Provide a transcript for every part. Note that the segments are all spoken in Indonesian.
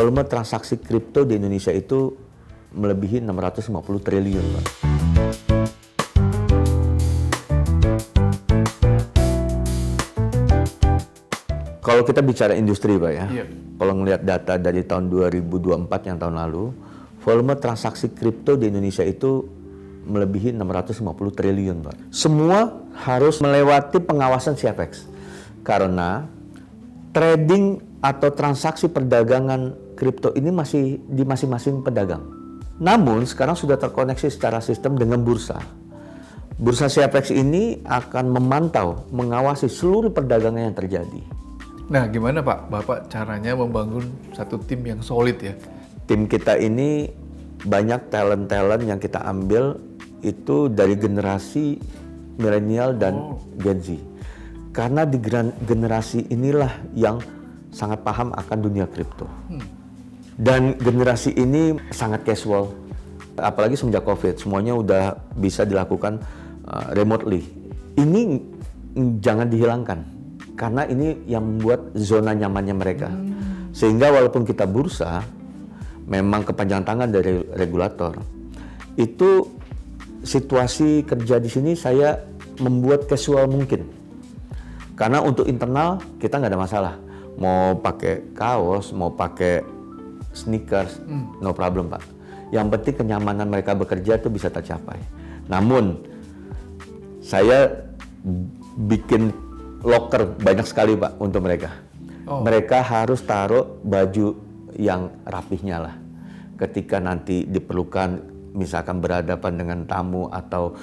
volume transaksi kripto di Indonesia itu melebihi 650 triliun, Pak. Kalau kita bicara industri, Pak ya, kalau ngelihat data dari tahun 2024 yang tahun lalu, volume transaksi kripto di Indonesia itu melebihi 650 triliun, Pak. Semua harus melewati pengawasan CFX. Karena trading atau transaksi perdagangan kripto ini masih di masing-masing pedagang. Namun sekarang sudah terkoneksi secara sistem dengan bursa. Bursa CFX ini akan memantau, mengawasi seluruh perdagangan yang terjadi. Nah, gimana Pak, Bapak caranya membangun satu tim yang solid ya? Tim kita ini banyak talent-talent yang kita ambil itu dari generasi milenial dan Gen Z. Karena di generasi inilah yang sangat paham akan dunia kripto. Dan generasi ini sangat casual. Apalagi semenjak COVID, semuanya udah bisa dilakukan remotely. Ini jangan dihilangkan. Karena ini yang membuat zona nyamannya mereka. Sehingga walaupun kita bursa, memang kepanjangan tangan dari regulator. Itu situasi kerja di sini saya membuat casual mungkin. Karena untuk internal kita nggak ada masalah. Mau pakai kaos, mau pakai sneakers, no problem Pak. Yang penting kenyamanan mereka bekerja itu bisa tercapai. Namun saya bikin locker banyak sekali Pak untuk mereka. Mereka harus taruh baju yang rapihnya lah. Ketika nanti diperlukan misalkan berhadapan dengan tamu atau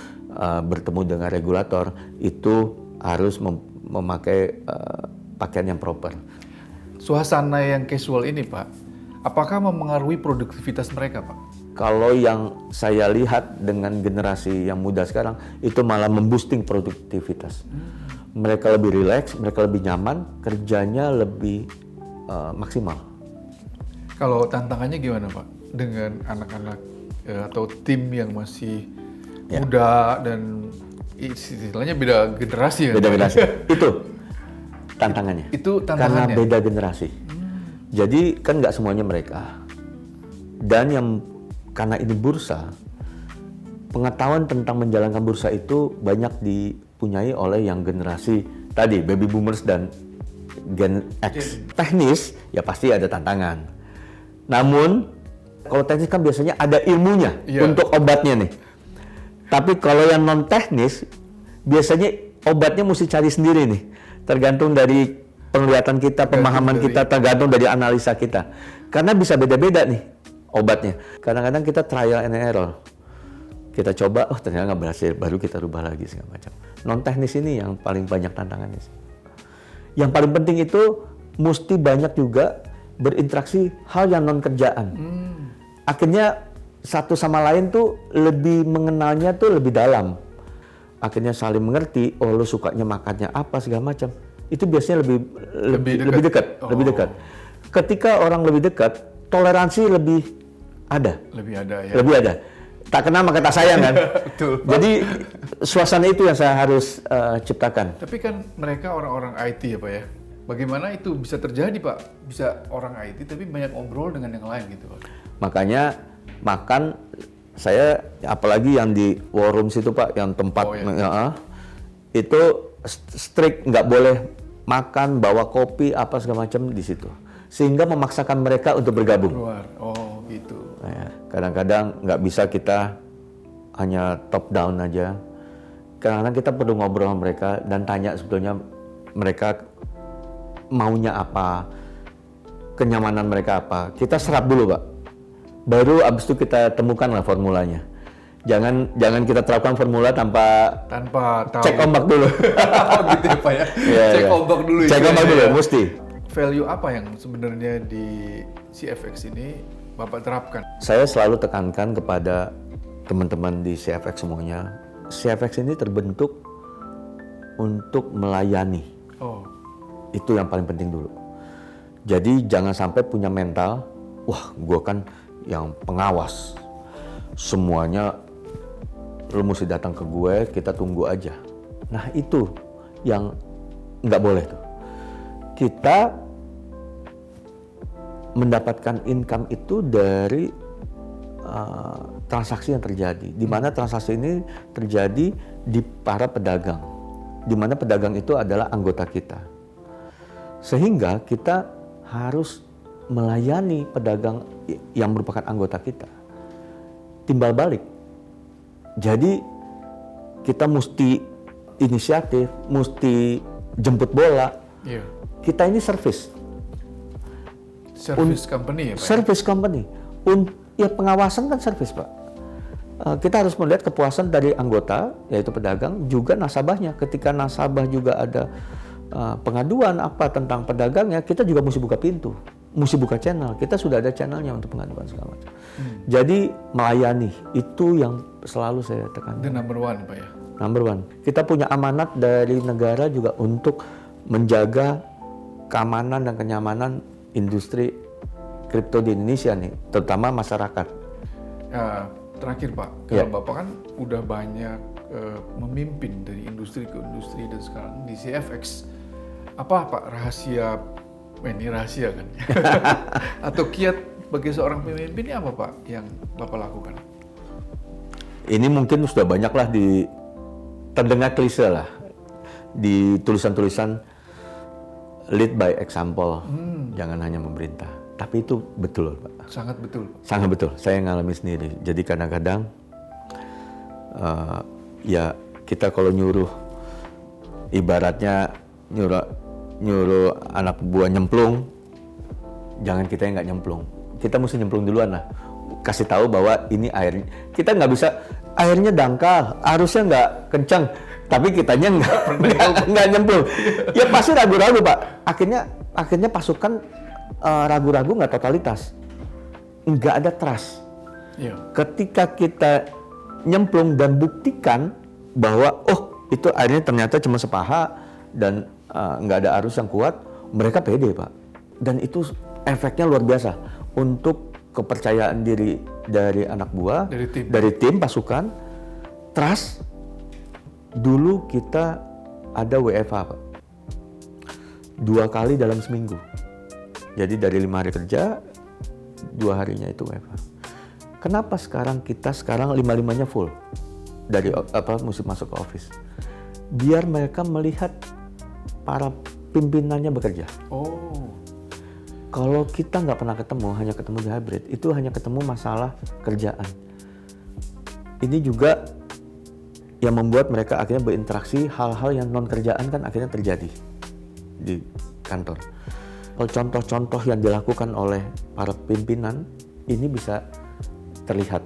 bertemu dengan regulator, itu harus memakai pakaian yang proper. Suasana yang casual ini Pak, apakah mempengaruhi produktivitas mereka Pak? Kalau yang saya lihat dengan generasi yang muda sekarang, itu malah memboosting produktivitas. Mereka lebih rileks, mereka lebih nyaman, kerjanya lebih maksimal. Kalau tantangannya gimana Pak? Dengan anak-anak atau tim yang masih muda dan istilahnya beda generasi ya? Beda generasi. Itu tantangannya. Itu tantangannya? Karena beda generasi. Jadi kan nggak semuanya mereka. Dan yang karena ini bursa, pengetahuan tentang menjalankan bursa itu banyak dipunyai oleh yang generasi tadi, baby boomers dan Gen X. Teknis, ya pasti ada tantangan. Namun, kalau teknis kan biasanya ada ilmunya untuk obatnya nih. Tapi kalau yang non teknis, biasanya obatnya mesti cari sendiri nih. Tergantung dari penglihatan kita, pemahaman kita, tergantung dari analisa kita. Karena bisa beda-beda nih obatnya. Kadang-kadang kita trial and error. Kita coba, ternyata nggak berhasil, baru kita rubah lagi segala macam. Non teknis ini yang paling banyak tantangannya. Yang paling penting itu mesti banyak juga berinteraksi hal yang non kerjaan. Akhirnya satu sama lain tuh lebih mengenalnya tuh lebih dalam. Akhirnya saling mengerti, lu sukanya makannya apa segala macam. Itu biasanya lebih dekat. Ketika orang lebih dekat, toleransi lebih ada. Lebih ada. Tak kenal maka tak sayang kan. Betul. Jadi suasana itu yang saya harus ciptakan. Tapi kan mereka orang-orang IT ya Pak ya. Bagaimana itu bisa terjadi Pak? Bisa orang IT tapi banyak ngobrol dengan yang lain gitu Pak. Makanya makan saya apalagi yang di war room situ Pak, yang tempat itu strict nggak boleh makan, bawa kopi apa segala macam di situ. Sehingga memaksakan mereka untuk bergabung. Keluar. Oh, gitu. Nah, kadang-kadang nggak bisa kita hanya top down aja. Kadang-kadang kita perlu ngobrol sama mereka dan tanya sebetulnya mereka maunya apa, kenyamanan mereka apa. Kita serap dulu, Pak. Baru abis itu kita temukan lah formulanya. Jangan kita terapkan formula tanpa tahu. Cek ombak dulu. Oh gitu ya Pak ya. Cek ombak dulu. Cek ombak dulu, mesti. Value apa yang sebenarnya di CFX ini Bapak terapkan? Saya selalu tekankan kepada teman-teman di CFX semuanya. CFX ini terbentuk untuk melayani. Itu yang paling penting dulu. Jadi jangan sampai punya mental, wah gue kan yang pengawas. Semuanya lu mesti datang ke gue, kita tunggu aja. Nah itu yang nggak boleh tuh. Kita mendapatkan income itu dari transaksi yang terjadi, di mana transaksi ini terjadi di para pedagang, di mana pedagang itu adalah anggota kita, sehingga kita harus melayani pedagang yang merupakan anggota kita. Timbal balik, jadi kita mesti inisiatif, mesti jemput bola. Iya. Kita ini service Company ya Pak? Service company. Ya pengawasan kan service Pak. Kita harus melihat kepuasan dari anggota, yaitu pedagang, juga nasabahnya. Ketika nasabah juga ada pengaduan apa tentang pedagangnya, kita juga mesti buka pintu, mesti buka channel. Kita sudah ada channelnya untuk pengaduan segala macam. Jadi melayani, itu yang selalu saya tekankan. The number one Pak ya? Number one. Kita punya amanat dari negara juga untuk menjaga keamanan dan kenyamanan industri kripto di Indonesia nih, terutama masyarakat. Terakhir Pak, kalau Bapak kan udah banyak memimpin dari industri ke industri dan sekarang di CFX, apa Pak rahasia, ini rahasia kan? Atau kiat bagi seorang pemimpin ini apa Pak yang Bapak lakukan? Ini mungkin sudah banyaklah terdengar klise lah di tulisan-tulisan lead by example, jangan hanya memerintah. Tapi itu betul, Pak. Sangat betul. Sangat betul. Saya ngalami sendiri. Jadi kadang-kadang ya kita kalau nyuruh, ibaratnya nyuruh anak buah nyemplung, jangan kita yang nggak nyemplung. Kita mesti nyemplung duluan lah. Kasih tahu bahwa ini air. Kita nggak bisa, airnya dangkal, arusnya nggak kencang, tapi kitanya nggak nyemplung. Ya pasti ragu-ragu Pak. Akhirnya pasukan ragu-ragu, nggak totalitas, nggak ada trust. Iya. Ketika kita nyemplung dan buktikan bahwa itu airnya ternyata cuma sepaha dan nggak ada arus yang kuat, mereka pede Pak. Dan itu efeknya luar biasa untuk kepercayaan diri dari anak buah, dari tim pasukan, trust. Dulu kita ada WFH Pak, 2 kali dalam seminggu. Jadi dari 5 hari kerja, 2 harinya itu WFH. Kenapa sekarang 5-5-nya full dari mesti masuk ke office? Biar mereka melihat para pimpinannya bekerja. Oh. Kalau kita nggak pernah ketemu, hanya ketemu di hybrid, itu hanya ketemu masalah kerjaan. Ini juga yang membuat mereka akhirnya berinteraksi, hal-hal yang non kerjaan kan akhirnya terjadi di kantor. Contoh-contoh yang dilakukan oleh para pimpinan ini bisa terlihat.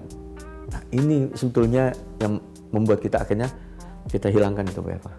Nah, ini sebetulnya yang membuat kita akhirnya kita hilangkan itu WFH.